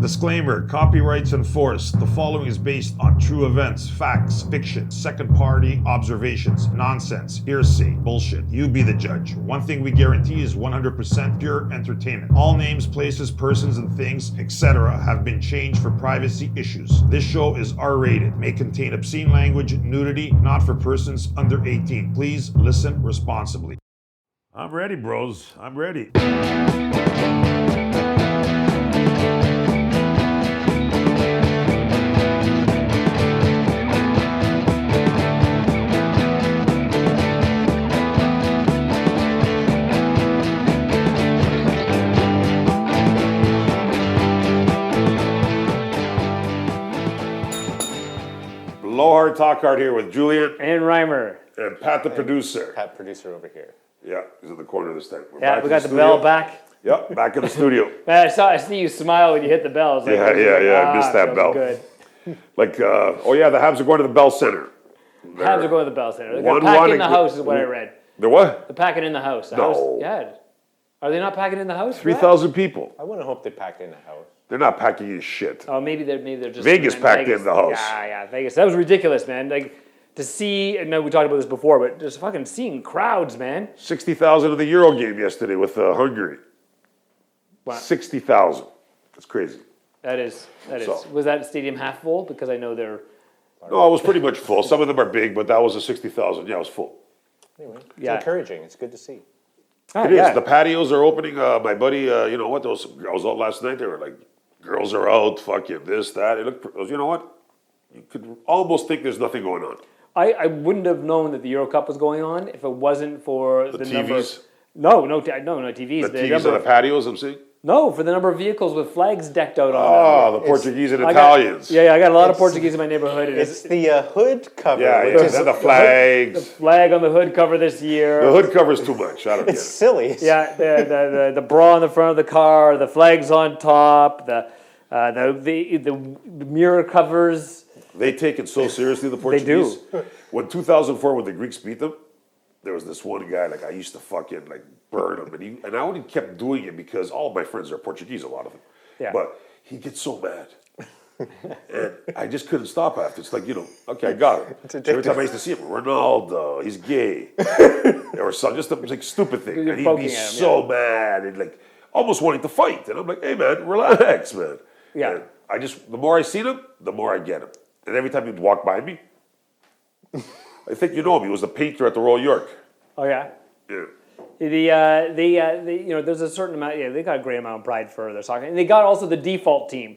Disclaimer, copyrights enforced. The following is based on true events, facts, fiction, second-party observations, nonsense, hearsay, bullshit. You be the judge. One thing we guarantee is 100% pure entertainment. All names, places, persons, and things, etc. have been changed for privacy issues. This show is R-rated, may contain obscene language, nudity, not for persons under 18. Please listen responsibly. I'm ready, bros. I'm ready. Low Hard Talk Hard here with Julian and Reimer. And Pat the producer. Pat producer over here. Yeah, he's in the corner this time. We're Yeah, we got the bell back. Yep, back in the studio. Man, I see you smile when you hit the bell. Like, I missed that bell. Good. Like, the Habs are going to the Bell Center. Habs are going to the Bell Center. They're packing in the house is what I read. They're what? They're packing in the house. Yeah. Are they not packing in the house? 3,000 people. I want to hope they pack in the house. They're not packing in shit. Oh, maybe they're just Vegas packed in the house. Yeah, Vegas. That was ridiculous, man. Like to see. I know we talked about this before, but just fucking seeing crowds, man. 60,000 of the Euro game yesterday with Hungary. Wow. 60,000. That's crazy. That is. So. Was that stadium half full? Because I know they're. No, it was pretty much full. Some of them are big, but that was a 60,000. Yeah, it was full. Anyway, it's encouraging. It's good to see. It is. The patios are opening. My buddy, you know what? Those girls out last night. They were like, girls are out. Fucking this, that. It looked. You know what? You could almost think there's nothing going on. I wouldn't have known that the Euro Cup was going on if it wasn't for the TVs. Number. No TVs. The TVs on the patios. I'm saying. No, for the number of vehicles with flags decked out on them. Oh, the Portuguese and Italians. I got a lot of Portuguese in my neighborhood. It's the hood cover. Yeah, and the flags. The flag on the hood cover this year. The hood cover's too much. I don't get it. It's silly. Yeah, the bra on the front of the car, the flags on top, the mirror covers. They take it so seriously, the Portuguese. They do. When 2004, when the Greeks beat them, there was this one guy, like I used to fucking like burn him. And I only kept doing it because all of my friends are Portuguese, a lot of them. Yeah. But he gets so mad. And I just couldn't stop after. It's like, okay, I got it. Every time I used to see him, Ronaldo, he's gay. Or some just like stupid thing. And he'd be so mad and like almost wanting to fight. And I'm like, hey man, relax, man. Yeah. And the more I see him, the more I get him. And every time he'd walk by me, I think you know him. He was the painter at the Royal York. Oh yeah. Yeah. There's a certain amount. Yeah, they got a great amount of pride for their soccer, and they got also the default team.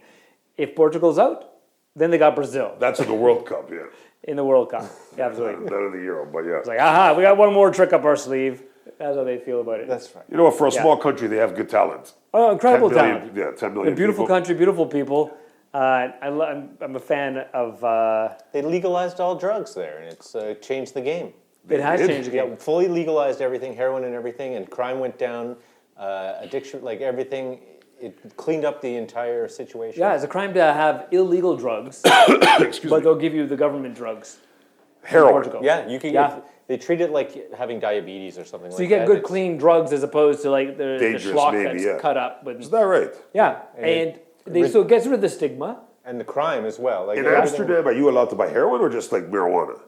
If Portugal's out, then they got Brazil. That's in the World Cup, yeah. In the World Cup, yeah, absolutely. Not in the Euro, but yeah. It's like, aha, we got one more trick up our sleeve. That's how they feel about it. That's right. You know what? For a small country, they have good talent. Oh, incredible 10 million, talent. Yeah, 10 million. A beautiful people. country, beautiful people. I'm a fan of. They legalized all drugs there, and it's changed the game. It has changed the game. Yeah, fully legalized everything, heroin and everything, and crime went down. Addiction, like everything, it cleaned up the entire situation. Yeah, it's a crime to have illegal drugs, but they'll give you the government drugs. Heroin. Yeah, you can. Yeah. They treat it like having diabetes or something like that. So you get good, clean drugs as opposed to like the schlock that's cut up. Is that right? Yeah, and so it gets rid of the stigma. And the crime as well. Like in Amsterdam, are you allowed to buy heroin or just like marijuana?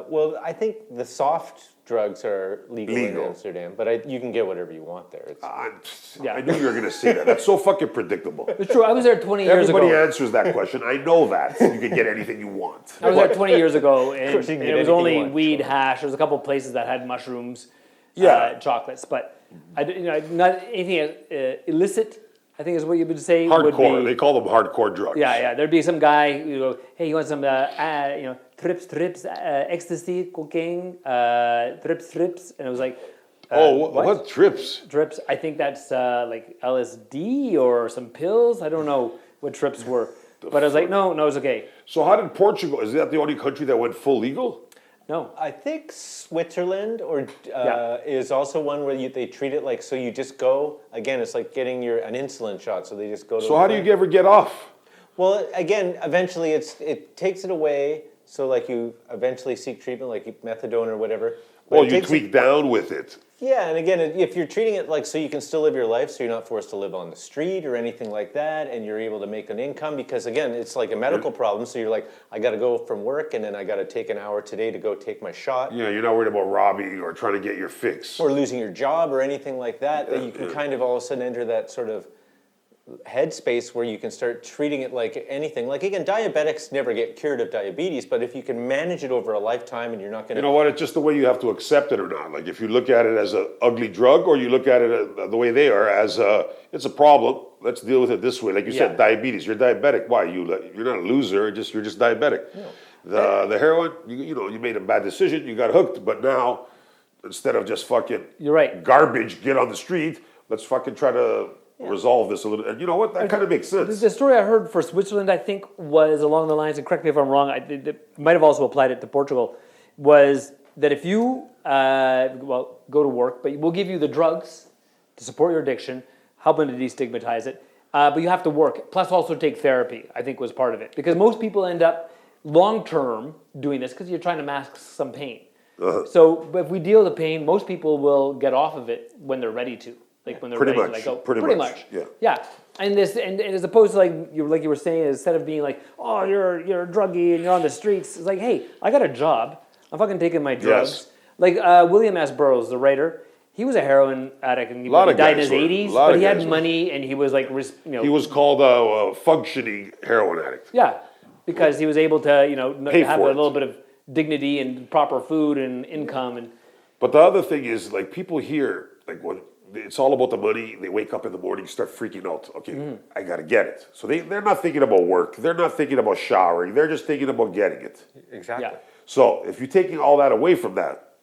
Well, I think the soft drugs are legal. In Amsterdam, but you can get whatever you want there. I knew you were going to say that. That's so fucking predictable. It's true. I was there 20 years ago. Everybody answers that question. I know that. You can get anything you want. I was there 20 years ago, and it was only weed, hash. There was a couple of places that had mushrooms, chocolates, but not anything illicit. I think is what you would say. Hardcore. They call them hardcore drugs. Yeah. There'd be some guy who go, hey, you want some, trips, ecstasy, cocaine, trips, and it was like, what trips? Trips. I think that's like LSD or some pills. I don't know what trips were, but I was like, no, it's okay. So how did Portugal? Is that the only country that went full legal? No, I think Switzerland is also one where they treat it like, so you just go, again, it's like getting an insulin shot, so they just go to. So how do you ever get off? Well, again, eventually it takes it away, so like you eventually seek treatment, like methadone or whatever. Well, you tweak down with it. Yeah, and again, if you're treating it like so you can still live your life, so you're not forced to live on the street or anything like that, and you're able to make an income, because again, it's like a medical problem, so you're like, I got to go from work, and then I got to take an hour today to go take my shot. Yeah, you're not worried about robbing or trying to get your fix. Or losing your job or anything like that, that you can kind of all of a sudden enter that sort of headspace where you can start treating it like anything. Like again, diabetics never get cured of diabetes, but if you can manage it over a lifetime and you're not going to... You know what, it's just the way you have to accept it or not. Like if you look at it as an ugly drug or you look at it the way they are as it's a problem, let's deal with it this way. Like you said, diabetes, you're diabetic. Why? You're not a loser, you're just diabetic. No. The heroin, you made a bad decision, you got hooked, but now instead of just fucking garbage, get on the street, let's fucking try to resolve this a little. And you know what? That kind of makes sense. The story I heard for Switzerland, I think, was along the lines, and correct me if I'm wrong, it might have also applied it to Portugal, was that if you, go to work, but we'll give you the drugs to support your addiction, helping to destigmatize it, but you have to work, plus also take therapy, I think was part of it. Because most people end up long-term doing this because you're trying to mask some pain. So if we deal with the pain, most people will get off of it when they're ready to. Like when they're ready to let go. Pretty much. Yeah. And as opposed to like you were saying, instead of being like, oh, you're a druggie and you're on the streets, it's like, hey, I got a job. I'm fucking taking my drugs. Yes. Like William S. Burroughs, the writer, he was a heroin addict and he died in his 80s, but he had money and he was like, He was called a functioning heroin addict. Yeah, because he was able to, have a little bit of dignity and proper food and income. But the other thing is, like, people here, like, when it's all about the money, they wake up in the morning, start freaking out. Okay, I got to get it. So they're not thinking about work. They're not thinking about showering. They're just thinking about getting it. Exactly. Yeah. So if you're taking all that away from that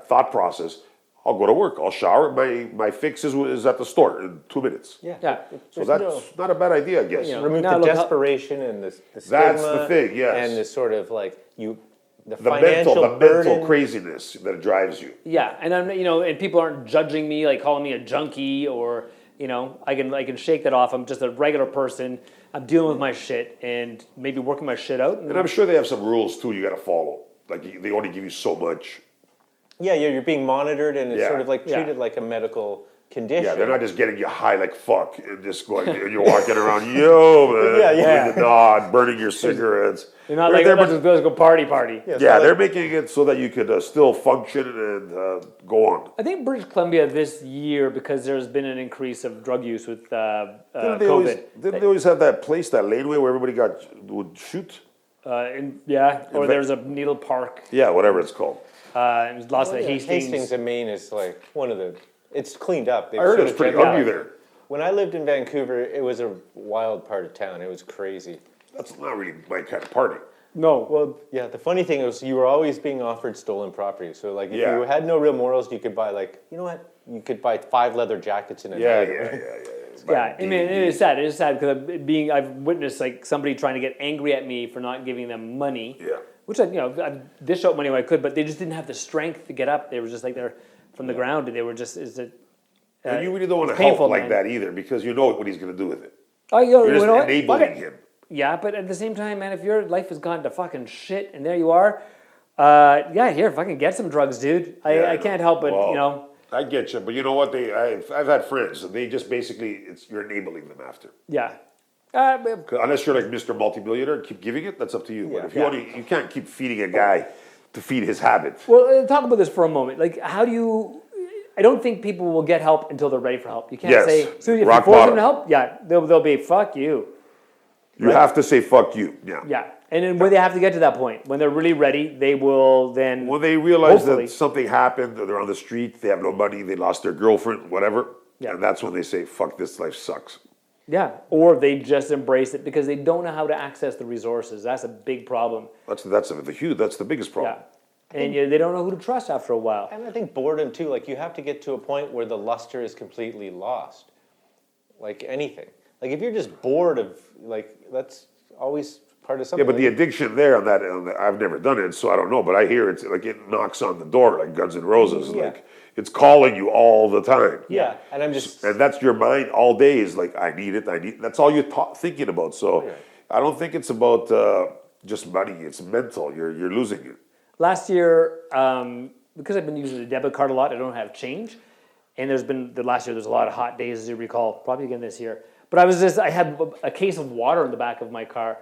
thought process, I'll go to work. I'll shower. My fix is at the store in 2 minutes. Yeah. So that's not a bad idea, I guess. Remove the desperation and the stigma. That's the thing, yes. And the sort of like the mental craziness that drives you. Yeah, and I'm and people aren't judging me, like calling me a junkie or I can shake that off. I'm just a regular person. I'm dealing with my shit and maybe working my shit out. And I'm sure they have some rules too you got to follow. Like they only give you so much. Yeah, you're being monitored and it's sort of like treated like a medical condition. Yeah, they're not just getting you high like fuck and just going, and you're walking around, yo, man, doing the nod, burning your cigarettes. You're not like, let's go party. Yeah, they're making it so that you could still function and go on. I think British Columbia this year, because there's been an increase of drug use with COVID. Didn't they always have that place, that laneway where everybody would shoot? Or there's a Needle Park. Yeah, whatever it's called. There's lots of Hastings. Hastings in Maine is like one of the... It's cleaned up. I heard it's pretty ugly there. When I lived in Vancouver, it was a wild part of town. It was crazy. That's not really my kind of party. No. Well, yeah, the funny thing was you were always being offered stolen property. So like if you had no real morals, you could buy like, you know what? You could buy 5 leather jackets in a night. Yeah, I mean, it is sad. It is sad because I've witnessed like somebody trying to get angry at me for not giving them money. Yeah. Which I dished out money when I could, but they just didn't have the strength to get up. They were just like they're from the ground, and they were just and you really don't want to help like that either, because you know what he's going to do with it. Oh, you're just enabling him. Yeah, but at the same time, man, if your life has gone to fucking shit, and there you are, here, fucking get some drugs, dude. I can't help it, I get you, but you know what? I've had friends, and they just basically you're enabling them after. Yeah. Unless you're like Mr. Multimillionaire, keep giving it. That's up to you. But if you can't keep feeding a guy to feed his habit. Well, talk about this for a moment. Like, how do you? I don't think people will get help until they're ready for help. You can't say so. If you force them to help, they'll be fuck you. You have to say fuck you. Yeah. Yeah, and then when they have to get to that point, when they're really ready, they will then. When they realize that something happened, or they're on the street, they have no money, they lost their girlfriend, whatever, and that's when they say, "Fuck, this life sucks." Yeah, or they just embrace it because they don't know how to access the resources. That's a big problem. That's the biggest problem. Yeah, and they don't know who to trust after a while. And I think boredom too. Like you have to get to a point where the luster is completely lost. Like anything. Like if you're just bored of that's always part of something. Yeah, but the addiction there on that, I've never done it, so I don't know. But I hear it's like it knocks on the door like Guns N' Roses. Yeah. Like it's calling you all the time. Yeah, and and that's your mind all day is like I need it. That's all you're thinking about. So I don't think it's about just money. It's mental. You're losing it. Last year, because I've been using the debit card a lot, I don't have change. And the last year, there's a lot of hot days, as you recall, probably again this year. But I had a case of water in the back of my car.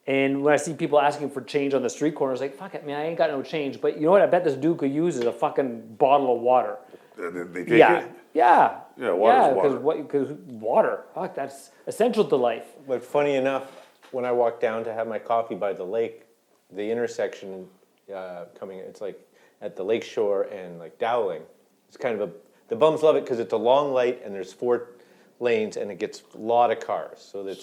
And when I see people asking for change on the street corner, it's like, fuck it, man, I ain't got no change. But you know what I bet this dude could use is a fucking bottle of water. And then they take Yeah. it. Yeah. Yeah, water's Because water, fuck, that's essential to life. But funny enough, when I walk down to have my coffee by the lake, the intersection it's like at the lake shore and like Dowling. It's kind of the bums love it because it's a long light and there's 4 lanes and it gets a lot of cars. So They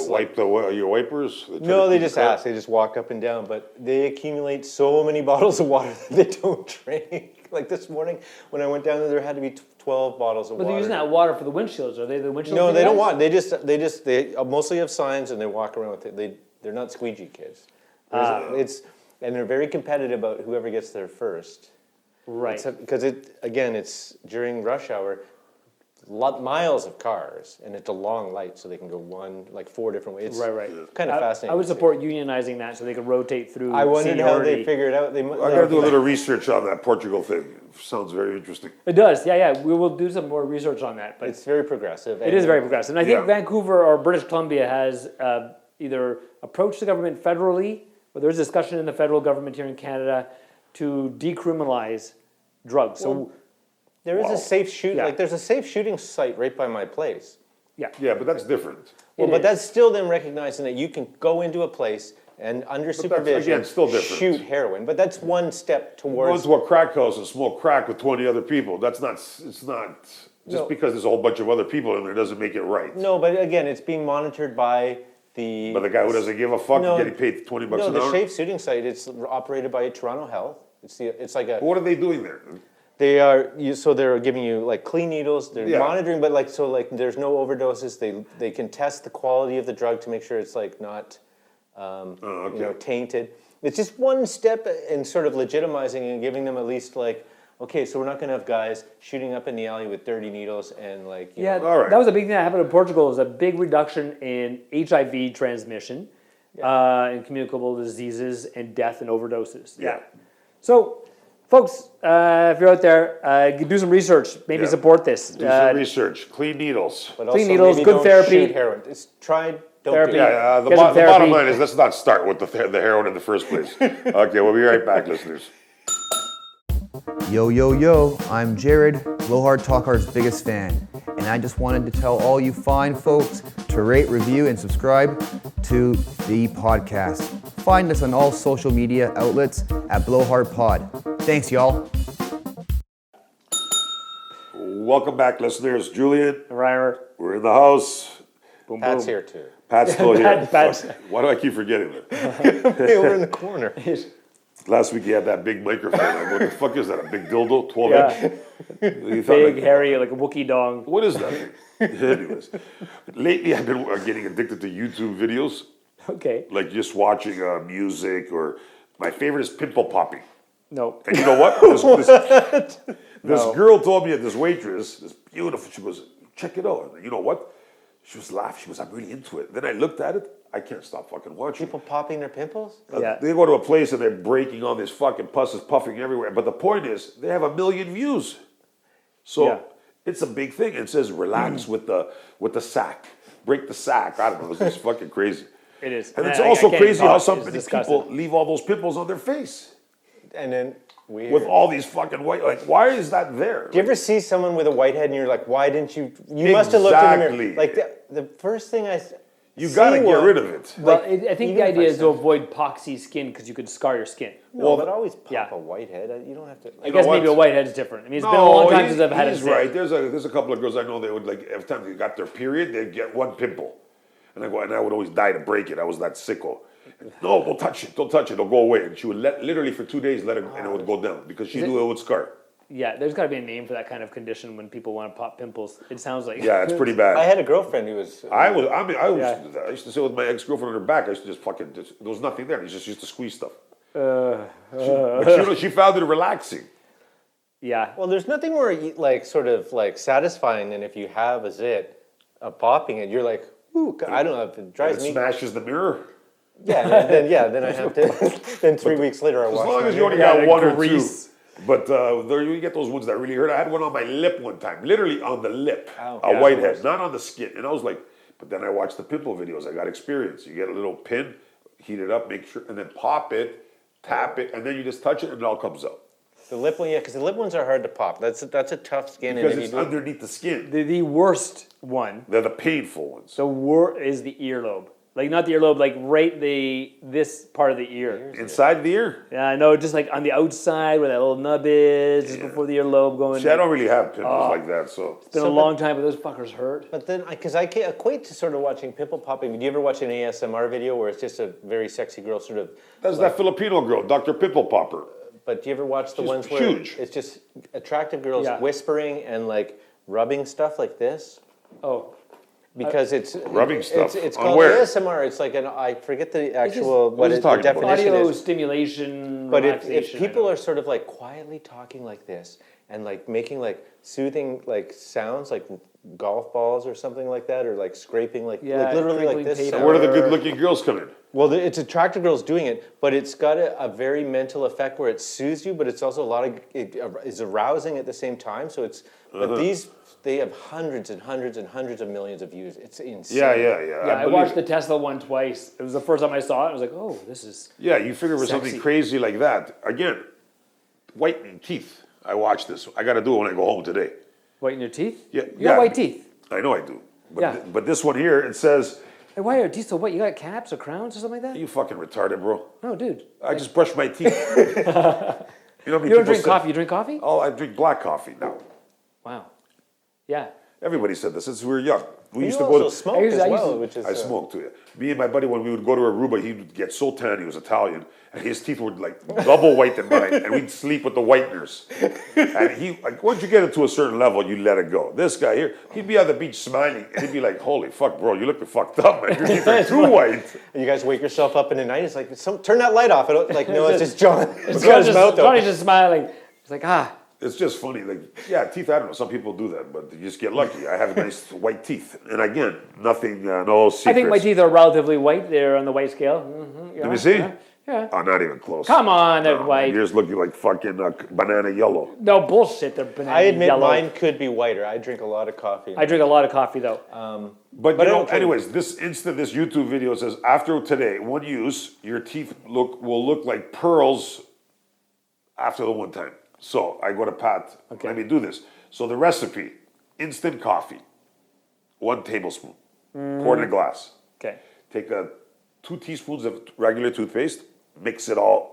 wipe your wipers? No, they just ask. They just walk up and down. But they accumulate so many bottles of water that they don't drink. Like this morning, when I went down there had to be 12 bottles of water. But they're using that water for the windshields. Are they the windshields? No, they don't want. They mostly have signs and they walk around with it. They're not squeegee kids. And they're very competitive about whoever gets there first. Right. Because it's during rush hour. Miles of cars, and it's a long light, so they can go 4 different ways. Right. Kind of fascinating. I would support unionizing that so they could rotate through. I wondered how they seniority. figured it out. I got to do a little research on that Portugal thing. Sounds very interesting. It does, yeah. We will do some more research on that. But It's very progressive. it is very progressive. And I think Yeah. Vancouver or British Columbia has either approached the government federally, or there's discussion in the federal government here in Canada to decriminalize drugs. So, There is a safe shoot. Yeah. There's a safe shooting site right by my place. Yeah, but that's different. Well, It but is. that's still them recognizing that you can go into a place and under supervision again, still different. shoot heroin. But that's one step Go towards. into a crack house and smoke crack with 20 other people. It's not, just No. because there's a whole bunch of other people in there doesn't make it right. No, but again, it's being monitored by the. But the guy who doesn't give a fuck No. getting paid $20 No, an the hour. safe shooting site. It's operated by Toronto Health. It's like a. What are they doing there? So they're giving you like clean needles. They're Yeah. monitoring, but there's no overdoses. They can test the quality of the drug to make sure it's not, Okay. tainted. It's just one step in sort of legitimizing and giving them at least okay, so we're not going to have guys shooting up in the alley with dirty needles and yeah, All right. that was a big thing that happened in Portugal. Was a big reduction in HIV transmission, and communicable diseases, and death and overdoses. Yeah. So, folks, if you're out there, do some research. Maybe Yeah. support this. Do some research. Clean needles. But Clean also needles, maybe good don't therapy. shoot heroin. Don't Therapy. do it. Yeah, the Get some bottom therapy. line is let's not start with the heroin in the first place. Okay, we'll be right back, listeners. Yo, I'm Jared, Blowhard Talk Hard's biggest fan, and I just wanted to tell all you fine folks to rate, review, and subscribe to the podcast. Find us on all social media outlets at Blowhard Pod. Thanks, y'all. Welcome back, listeners. Julian, Rymer. we're in the house. Boom, Pat's boom. here too. Pat's still here. Pat's- Fuck. Why do I keep forgetting that? Hey, over in the corner. Last week he had that big microphone. I go, what the fuck is that? A big dildo? 12 Yeah. inch? You thought, Big, like, hairy, like a Wookiee dong. what is that thing? Anyways, lately I've been getting addicted to YouTube videos, Okay. like just watching music, or my favorite is Pimple Popping. No. And you know what? This girl told me, this waitress, this beautiful, she goes, check it out. And you know what? She was laughing. She goes, I'm really into it. Then I looked at it. I can't stop fucking watching. People popping their pimples? Yeah. They go to a place and they're breaking all this fucking pus is puffing everywhere. But the point is, they have 1 million views. So Yeah. it's a big thing. It says relax with the sack. Break the sack. I don't know. It's just fucking crazy. It is. And it's I also can't crazy even how talk. so It's many disgusting. people leave all those pimples on their face. And then weird. With all these fucking white, like, why is that there? Do you ever see someone with a white head and you're like, why didn't you? You must have looked in the mirror. Exactly. Like the first thing You gotta get rid of it. Well, Like, I think even the if idea I is to said- avoid poxy skin because you could scar your skin. No, but always pop yeah. a white head. You don't have to. I guess know maybe what? a whitehead's different. I mean, it's been a long time since I've had he's it. right. There's a couple of girls I know they would like every time they got their period, they'd get one pimple. And I would always die to break it. I was that sicko. No, don't touch it. Don't touch it. It'll go away. And she would literally for 2 days let it, and it would go down because she knew it would scar. Yeah, there's got to be a name for that kind of condition when people want to pop pimples. It sounds like Yeah, it's pretty bad. I had a girlfriend who was. I used Yeah. to do that. I used to sit with my ex-girlfriend on her back. I used to just fucking, there was nothing there. I just used to squeeze stuff. But she found it relaxing. yeah. Well, there's nothing more sort of satisfying than if you have a zit, popping it. You're like, ooh, I don't know if it And drives it me. smashes the mirror. Yeah, then I have to. Then 3 weeks later, I As wash long my as you only Yeah, got the one or grease. two. But there you get those ones that really hurt. I had one on my lip one time, literally on the lip, Ow. a Yeah, whitehead, not on the skin. And I was like, but then I watched the pimple videos. I got experience. You get a little pin, heat it up, make sure, and then pop it, tap it, and then you just touch it, and it all comes out. The lip one, yeah, because the lip ones are hard to pop. That's a tough skin. Because and if it's you do it- underneath the skin. The worst one, They're the painful ones. is the earlobe. Like not the earlobe, like right this part of the ear. Inside the ear? Yeah, I know, just like on the outside where that little nub is, just before the earlobe going. See, I don't really have pimples like that, so. It's been a long time, but those fuckers hurt. But then, because I can't equate to sort of watching pimple popping. Do you ever watch an ASMR video where it's just a very sexy girl sort of? That's that Filipino girl, Dr. Pimple Popper. But do you ever watch the She's ones where huge. it's just attractive girls Yeah. whispering and like rubbing stuff like this? Oh, Because it's Rubbing stuff. It's On called where? ASMR. It's like I forget the actual what what is it, it the talking about? definition audio is. stimulation, But relaxation. if people are sort of like quietly talking like this and like making like soothing like sounds like golf balls or something like that, or like scraping like literally like crinkling this. paper. sound. Where do the good-looking girls come in? Well, it's attractive girls doing it, but it's got a very mental effect where it soothes you, but it's also a lot of it is arousing at the same time. So it's but these they have hundreds and hundreds and hundreds of millions of views. It's insane. Yeah. Yeah, I believe watched it. the Tesla one twice. It was the first time I saw it. I was like, oh, this is. Yeah, you figure with something Sexy. crazy like that. Again, whitening teeth. I watch this. I got to do it when I go home today. White in your teeth? Yeah, You got white teeth. I know I do. But, Yeah. but this one here, it says, Hey, why are your teeth so white? You got caps or crowns or something like that? you fucking retarded, bro. No, dude. I just brush my teeth. You know how many You don't people drink say- coffee. You drink coffee? Oh, I drink black coffee now. Wow. Yeah. Everybody said this since we were young. We You used to also go to. smoke I used as to- well, which is I smoked too. Me and my buddy, when we would go to Aruba, he would get so tan. He was Italian, and his teeth were like double white than mine, and we'd sleep with the whiteners. And he, like, once you get into a certain level, you let it go. This guy here, he'd be on the beach smiling, and he'd be like, "Holy fuck, bro, you look fucked up, man. Your teeth are too white." You guys wake yourself up in the night. It's like turn that light off. Like no, it's just John. It's got his mouth Johnny's open. just smiling. It's like, It's just funny. Like, yeah, teeth, I don't know. Some people do that, but you just get lucky. I have nice white teeth. And again, nothing, no secrets. I think my teeth are relatively white. They're on the white scale. Let me see. Yeah. Oh, not even close. Come on, they're No, white. Yours looking like fucking banana yellow. No bullshit. They're banana I admit yellow. mine could be whiter. I drink a lot of coffee. I drink a lot of coffee though. But I you know, don't drink- anyways, this YouTube video says after today, one use, your teeth will look like pearls after the one time. So I go to Pat. Okay. Let me do this. So the recipe: instant coffee, 1 tablespoon, pour in a glass. Okay. Take 2 teaspoons of regular toothpaste, mix it all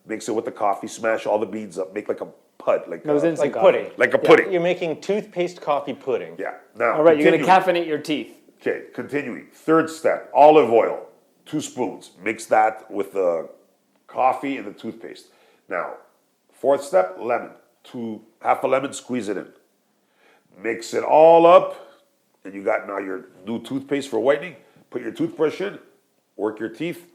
mix it with the coffee, smash all the beads up, make like a pud, like Those a, instant like coffee. pudding. like a pudding. You're making toothpaste coffee pudding. Yeah. Now, All right, you're gonna continuing. caffeinate your teeth. Okay, continuing. Third step, olive oil, 2 spoons. Mix that with the coffee and the toothpaste. Now, fourth step, lemon. Half a lemon, squeeze it in. Mix it all up, and you got now your new toothpaste for whitening. Put your toothbrush in, work your teeth.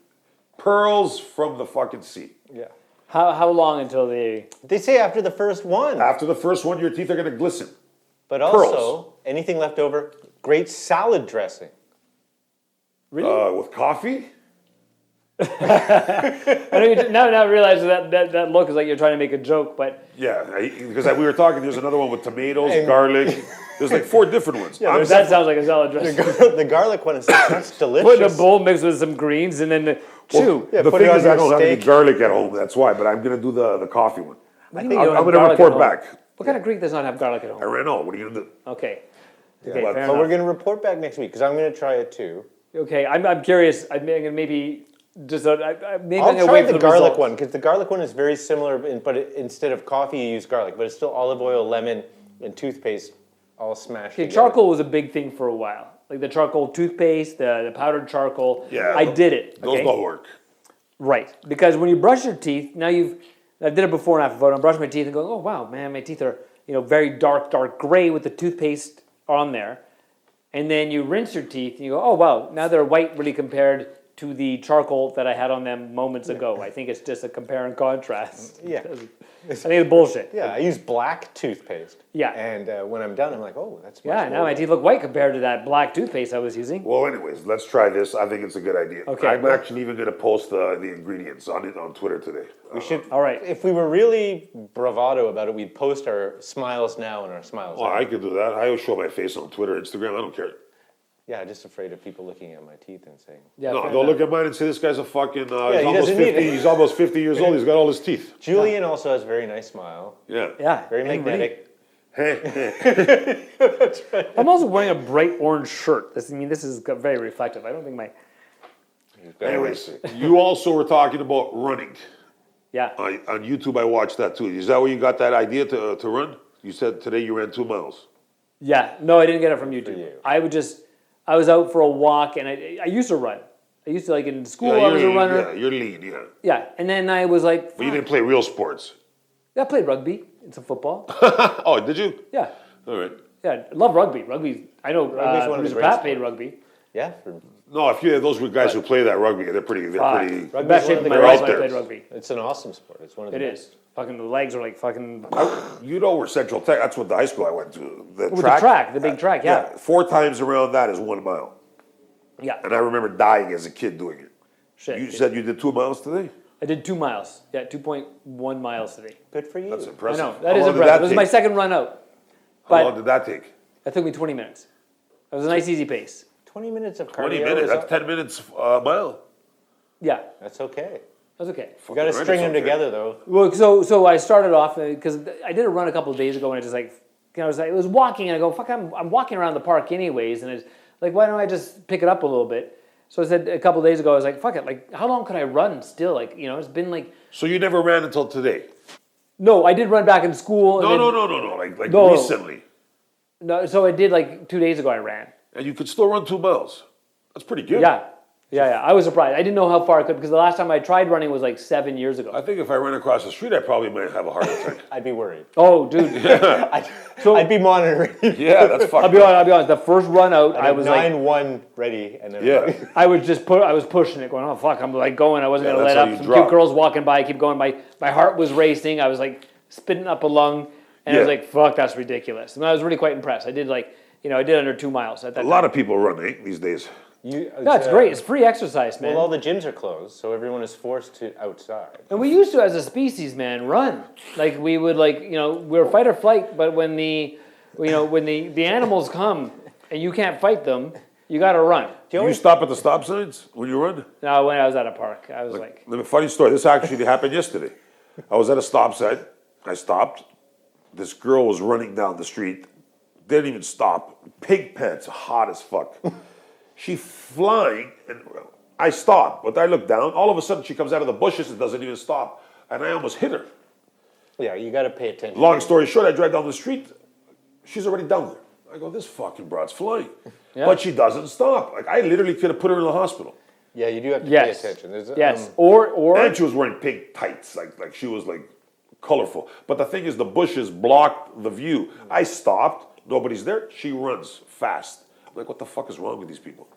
Pearls from the fucking sea. Yeah. How long until they? They say after the first one. After the first one, your teeth are gonna glisten. But also, Pearls. anything left over, great salad dressing. Really? With coffee? I know you now I realize that look is like you're trying to make a joke, but Yeah, because we were talking, there's another one with tomatoes, garlic. There's like 4 different ones. I'm that sounds like a salad dressing. The garlic one is that's delicious. Put in a bowl mixed with some greens and then chew. Yeah, the put it thing on is, I your don't have any steak. garlic at home. That's why. But I'm gonna do the coffee one. What do you mean you don't I'm have gonna garlic at report home? back. What kind of Greek does not have garlic at home? I ran out. What are you gonna do? Okay. But- Okay, fair but But we're enough. going to report back next week because I'm going to try it too. Okay, I'm curious. I'm gonna maybe just maybe I'm I'll gonna try wait for the the garlic results. one because the garlic one is very similar, but instead of coffee, you use garlic, but it's still olive oil, lemon, and toothpaste all smashed Okay, together. charcoal was a big thing for a while. Like the charcoal toothpaste, the powdered charcoal. Yeah, I did it. Those Okay? don't work. Right, because when you brush your teeth, I did it before and after photo. I'm brushing my teeth and going, oh wow, man, my teeth are very dark gray with the toothpaste on there. And then you rinse your teeth and you go, oh wow, now they're white really compared to the charcoal that I had on them moments ago. I think it's just a compare and contrast. Yeah. I think it's bullshit. Yeah, I use black toothpaste. Yeah. And when I'm done, I'm like, oh, that's much Yeah, now more my teeth look white compared to that black toothpaste I was using. Well, anyways, let's try this. I think it's a good idea. Okay. I'm actually even going to post the ingredients on it on Twitter today. We should. All right. If we were really bravado about it, we'd post our smiles now and our smiles. Well, now. I could do that. I always show my face on Twitter, Instagram. I don't care. Yeah, just afraid of people looking at my teeth and saying. Yeah, No, fair don't enough. look at mine and say this guy's a fucking. he He's almost doesn't need 50. it. He's almost 50 years old. He's got all his teeth. Julian also has a very nice smile. Yeah. Yeah. Very magnetic. I'm also wearing a bright orange shirt. This is very reflective. I don't think my. Anyways, you also were talking about running. Yeah. On YouTube, I watched that too. Is that where you got that idea to run? You said today you ran 2 miles. Yeah. No, I didn't get it from YouTube. you. I was out for a walk and I used to run. I used to, like, in school, I was a runner. Yeah, you're lean, yeah. Yeah. And then I was like, But you fuck. didn't play real sports. I played rugby and some football. Oh, did you? Yeah. All right. Yeah. I love rugby. I know Rugby's one of the producer great Pat sports. played rugby. Yeah. No, if you those guys who play that rugby, they're pretty. Rugby's Best shape one of of my the life out when I there. played rugby. It's an awesome sport. It's one of the It best. is. Fucking the legs are like fucking. You know where Central Tech? That's what the high school I went to. The The big track, yeah. 4 times around that is 1 mile, Yeah. and I remember dying as a kid doing it. Shit. You said you did 2 miles today. I did 2 miles. Yeah, 2.1 miles today. Good for you. That's I impressive. know. That How is long did impressive. that It was my take? second run out. How But long did that take? that took me 20 minutes. It was a nice, easy pace. 20 minutes of cardio. 20 minutes. is That's all- 10 minutes a mile. Yeah, That's okay. that was okay. You got to Fucking string right, them it's okay. together though. Well, so I started off because I did a run a couple of days ago, and I just like, I was walking, and I go, fuck, I'm walking around the park anyways, and it's like, why don't I just pick it up a little bit? So I said a couple of days ago, I was like, fuck it, like, how long can I run still? Like, it's been like, So you never ran until today? no, I did run back in school. and No, then- no. Like No. recently, No, so I did like 2 days ago. I ran. and you could still run 2 miles. That's pretty good. Yeah. I was surprised. I didn't know how far I could because the last time I tried running was like 7 years ago. I think if I ran across the street, I probably might have a heart attack. I'd be worried. Oh, dude. I'd be monitoring. Yeah, that's fucking. I'll be honest. The first run out, I was like, 9-1 ready, and then Yeah. I was pushing it, going, oh fuck, I'm like going. I wasn't Yeah, gonna that's let how up. you Some drop. cute girls walking by, I keep going. My heart was racing. I was like spitting up a lung, and I was Yeah. like, fuck, that's ridiculous. And I was really quite impressed. I did I did under 2 miles at that A time. lot of people run these days. Yeah, it's great. It's free exercise, man. Well, all the gyms are closed, so everyone is forced to outside. And we used to, as a species, man, run. Like we would, we're fight or flight. But when the animals come and you can't fight them, you got to run. Do you stop at the stop signs when you run? Now, when I was at a park, I was like, Funny story. This actually happened yesterday. I was at a stop sign. I stopped. This girl was running down the street. Didn't even stop. Pig pants, hot as fuck. She flying, and I stopped. But I look down. All of a sudden, she comes out of the bushes and doesn't even stop. And I almost hit her. Yeah, you got to pay attention. Long story short, I drive down the street. She's already down there. I go, this fucking broad's flying. Yeah. But she doesn't stop. Like, I literally could have put her in the hospital. Yeah, you do have to yes, pay attention. There's, yes, or And she was wearing pink tights. Like she was like colorful. But the thing is, the bushes blocked the view. I stopped. Nobody's there. She runs fast. I'm like, what the fuck is wrong with these people?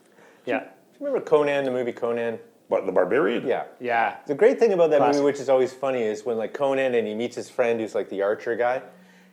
yeah, Do you remember Conan, the movie Conan? But the barbarian? Yeah. yeah. The great thing about that Classic. movie, which is always funny, is when like Conan and he meets his friend who's like the archer guy,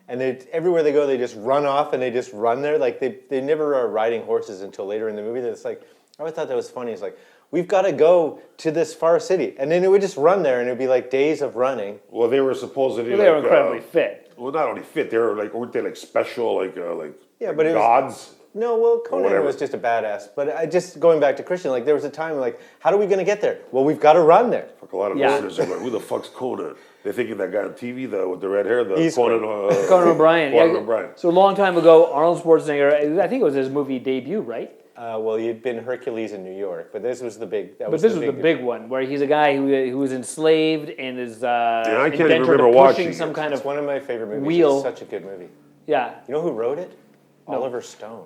and everywhere they go, they just run off and they just run there. Like they never are riding horses until later in the movie. That's like, I always thought that was funny. It's like, we've got to go to this far city, and then it would just run there, and it would be like days of running. Well, they were supposedly Well, they were like, incredibly fit. Well, not only fit, they were like, weren't they like special, Yeah, but it was- gods? No, well, Conan whatever. was just a badass. But I just going back to Christian, like there was a time like, how are we going to get there? Well, we've got to run there. Fuck, a lot of Yeah. listeners are like, who the fuck's Conan? They're thinking that guy on TV with the red hair, the He's Conan. Conan O'Brien. Conan Yeah. O'Brien. So a long time ago, Arnold Schwarzenegger. I think it was his movie debut, right? Well, you'd been Hercules in New York, but this was the big. But this was the big one, where he's a guy who was enslaved and is I can't even inventor remember to watching pushing some it. kind It's of one of my favorite movies. wheel. It's such a good movie. yeah, You know who wrote it? Oliver Stone.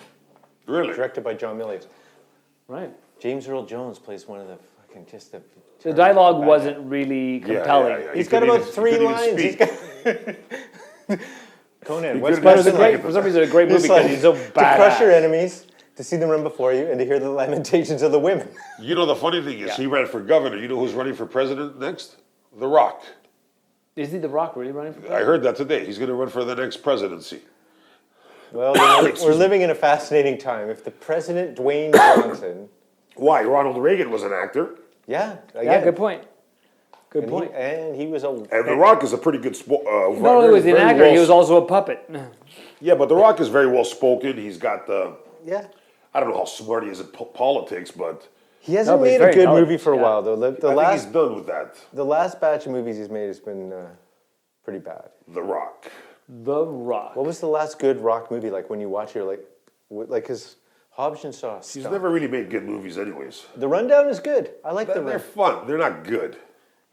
Really? Directed by John Milius. right. James Earl Jones plays one of the fucking just the. The dialogue badass. wasn't really compelling. yeah. He's He got couldn't about even- he 3 couldn't even lines. He's speak. got Conan. He What's couldn't But it was best a in great, life? for some reason, a great movie It's because like, he's so to crush your badass. enemies, To see them run before you and to hear the lamentations of the women. You know, the funny thing is, he ran for governor. You know who's running for president next? The Rock. Is he The Rock really running for I president? heard that today. He's going to run for the next presidency. Well, we're living in a fascinating time. If the president, Dwayne Johnson... Why? Ronald Reagan was an actor. Yeah, again. Yeah, good point. Good And point. he was a... And The Rock is a pretty good sport. Not only was he an actor, he was also a puppet. Yeah, but The Rock is very well spoken. He's got the... Yeah. I don't know how smart he is in politics, but He hasn't but he's made a very good knowledgeable, movie for a yeah. while, though. I think he's done with that. The last batch of movies he's made has been pretty bad. The Rock. The Rock. What was the last good rock movie like when you watch it? You're like his Hobbs and Shaw. He's stunk. never really made good movies anyways. The Rundown is good. I like the They're Rundown. fun. They're not good.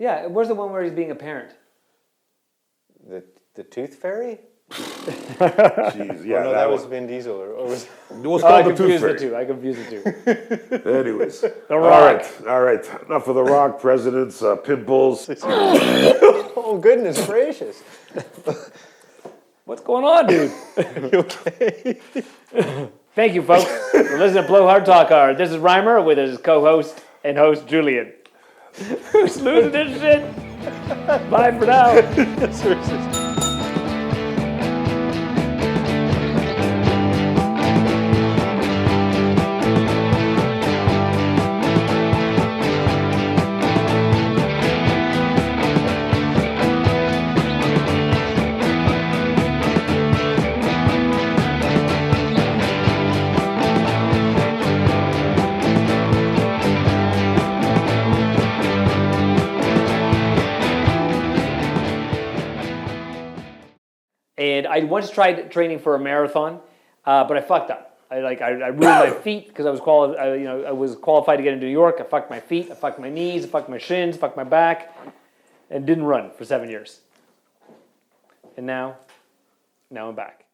Yeah, where's the one where he's being a parent? The Tooth Fairy? Jeez, yeah. Oh, no, that was Vin Diesel. Or was it was I called the Tooth confused the Fairy. two. I confused the two. Anyways. Rock. All right. Enough of The Rock, presidents, pimples. Oh, goodness gracious. What's going on, dude? Okay. Thank you, folks, for listening to Blowhard Talk Hard. This is Reimer with his co-host and host, Julian. Who's losing this shit? Bye for now. And I once tried training for a marathon, but I fucked up. I ruined my feet because I was qualified to get into New York. I fucked my feet, I fucked my knees, I fucked my shins, fucked my back, and didn't run for 7 years. And now I'm back.